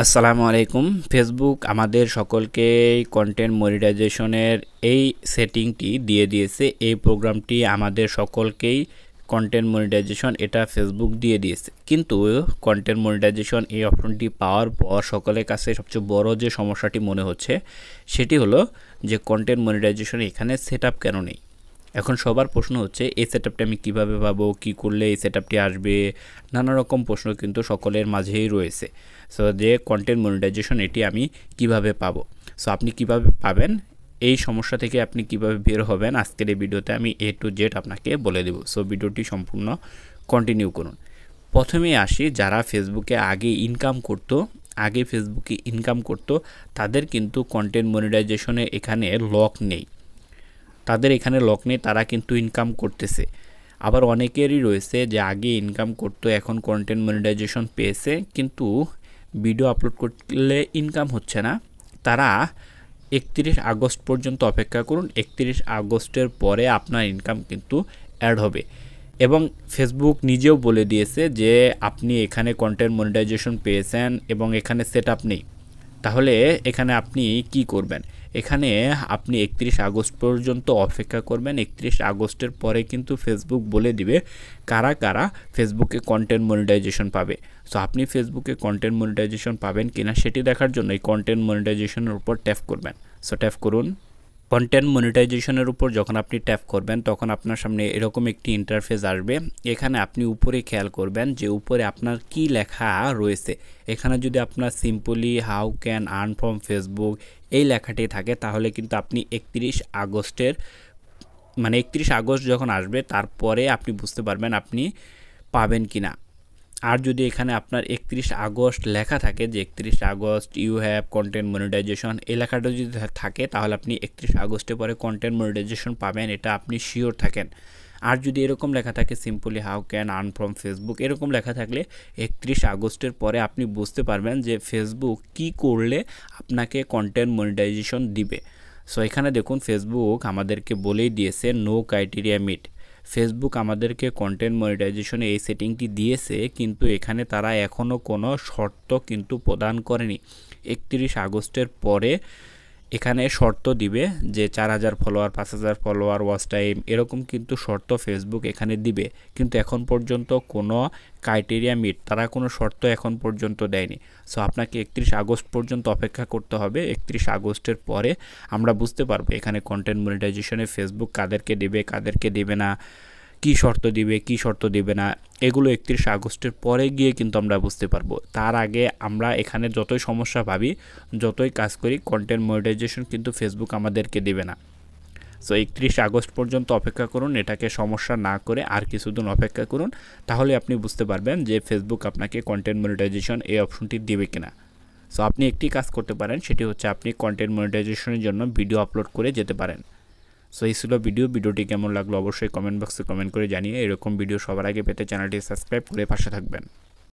আসসালামু আলাইকুম। ফেসবুক আমাদের সকলকেই কন্টেন্ট মনিটাইজেশনের এই সেটিংটি দিয়ে দিয়েছে। এই প্রোগ্রামটি আমাদের সকলকেই কন্টেন্ট মনিটাইজেশন এটা ফেসবুক দিয়ে দিয়েছে। কিন্তু কন্টেন্ট মনিটাইজেশন এই অপশনটি পাওয়ার পর সকলের কাছে সবচেয়ে বড় যে সমস্যাটি মনে হচ্ছে সেটি হলো যে কন্টেন্ট মনিটাইজেশন এখানে সেটআপ কেন নেই। এখন সবার প্রশ্ন হচ্ছে এই সেটআপটা আমি কিভাবে পাবো, কি করলে এই সেটআপটি আসবে, নানা রকম প্রশ্ন কিন্তু সকলের মাঝেই রয়েছে। সো যে কন্টেন্ট মনিটাইজেশন এটি আমি কিভাবে পাবো, সো আপনি কিভাবে পাবেন, এই সমস্যা থেকে আপনি কিভাবে বের হবেন আজকের এই ভিডিওতে আমি A to Z আপনাকে বলে দেব। সো ভিডিওটি সম্পূর্ণ কন্টিনিউ করুন। প্রথমেই আসি, যারা ফেসবুকে আগে ইনকাম করতো তাদের কিন্তু কন্টেন্ট মনিটাইজেশনে এখানে লক নেই, তারা কিন্তু ইনকাম করতেছে। আবার অনেকেরই রয়েছে যে আগে ইনকাম করতো এখন কন্টেন্ট মনিটাইজেশন পেয়েছে কিন্তু ভিডিও আপলোড করলে ইনকাম হচ্ছে না। তারা 31 আগস্ট পর্যন্ত অপেক্ষা করুন। 31 আগস্টের পরে আপনার ইনকাম কিন্তু অ্যাড হবে এবং ফেসবুক নিজেও বলে দিয়েছে যে আপনি এখানে কন্টেন্ট মনিটাইজেশন পেয়েছেন এবং এখানে সেটআপ নেই। তাহলে এখানে আপনি কি করবেন? এখানে আপনি 31 আগস্ট পর্যন্ত অপেক্ষা করবেন। 31 আগস্টের পরে কিন্তু ফেসবুক বলে দিবে কারা কারা ফেসবুকে কন্টেন্ট মনিটাইজেশন পাবে। সো আপনি ফেসবুকে কন্টেন্ট মনিটাইজেশন পাবেন কিনা সেটি দেখার জন্য এই কন্টেন্ট মনিটাইজেশনের উপর ট্যাপ করবেন। সো ট্যাপ করুন। কন্টেন্ট মনিটাইজেশনের উপর যখন আপনি ট্যাপ করবেন তখন আপনার সামনে এরকম একটি ইন্টারফেস আসবে। এখানে আপনি উপরে খেয়াল করবেন যে উপরে আপনার কি লেখা রয়েছে। এখানে যদি আপনার simply how can earn from Facebook এই লেখাটি থাকে তাহলে কিন্তু আপনি 31 আগস্ট যখন আসবে তারপরে আপনি বুঝতে পারবেন আপনি পাবেন কিনা। আর যদি এখানে আপনার 31 আগস্ট লেখা থাকে যে 31 August you have content monetization এই লেখাটা যদি থাকে তাহলে আপনি 31 আগস্টের পরে কন্টেন্ট মনিটাইজেশন পাবেন, এটা আপনি শিওর থাকেন। আর যদি এরকম লেখা থাকে simply how can earn from Facebook এরকম লেখা থাকলে 31 আগস্টের পরে আপনি বুঝতে পারবেন যে ফেসবুক কি করলে আপনাকে কন্টেন্ট মনিটাইজেশন দিবে। সো এখানে দেখুন ফেসবুক আমাদেরকে বলেই দিয়েছে নো ক্রাইটেরিয়া মিট। ফেসবুক আমাদেরকে কন্টেন্ট মনিটাইজেশনে এই সেটিংটি দিয়েছে কিন্তু এখানে তারা এখনও কোনো শর্ত কিন্তু প্রদান করেনি। 31 আগস্টের পরে এখানে শর্ত দিবে যে 4000 ফলোয়ার, 5000 ফলোয়ার, ওয়াচ টাইম এরকম কিন্তু শর্ত ফেসবুক এখানে দিবে। কিন্তু এখন পর্যন্ত কোনো ক্রাইটেরিয়া মিট, তারা কোনো শর্ত এখন পর্যন্ত দেয়নি। সো আপনাকে 31 আগস্ট পর্যন্ত অপেক্ষা করতে হবে। 31 আগস্টের পরে আমরা বুঝতে পারবো এখানে কন্টেন্ট মনিটাইজেশনে ফেসবুক কাদেরকে দেবে কাদেরকে দেবে না, কী শর্ত দিবে কী শর্ত দিবে না, এগুলো 31 আগস্টের পরে গিয়ে কিন্তু আমরা বুঝতে পারবো। তার আগে আমরা এখানে যতই সমস্যা ভাবি, যতই কাজ করি, কন্টেন্ট মনিটাইজেশন কিন্তু ফেসবুক আমাদেরকে দেবে না। সো 31 আগস্ট পর্যন্ত অপেক্ষা করুন, এটাকে সমস্যা না করে আর কিছুদিন অপেক্ষা করুন, তাহলে আপনি বুঝতে পারবেন যে ফেসবুক আপনাকে কন্টেন্ট মনিটাইজেশন এই অপশনটি দেবে কিনা। সো আপনি একটি কাজ করতে পারেন, সেটি হচ্ছে আপনি কন্টেন্ট মনিটাইজেশনের জন্য ভিডিও আপলোড করে যেতে পারেন। সো এই ছিল ভিডিওটি কেমন লাগলো অবশ্যই কমেন্ট বক্সে কমেন্ট করে জানিয়ে এরকম ভিডিও সবার আগে পেতে চ্যানেলটি সাবস্ক্রাইব করে পাশে থাকবেন।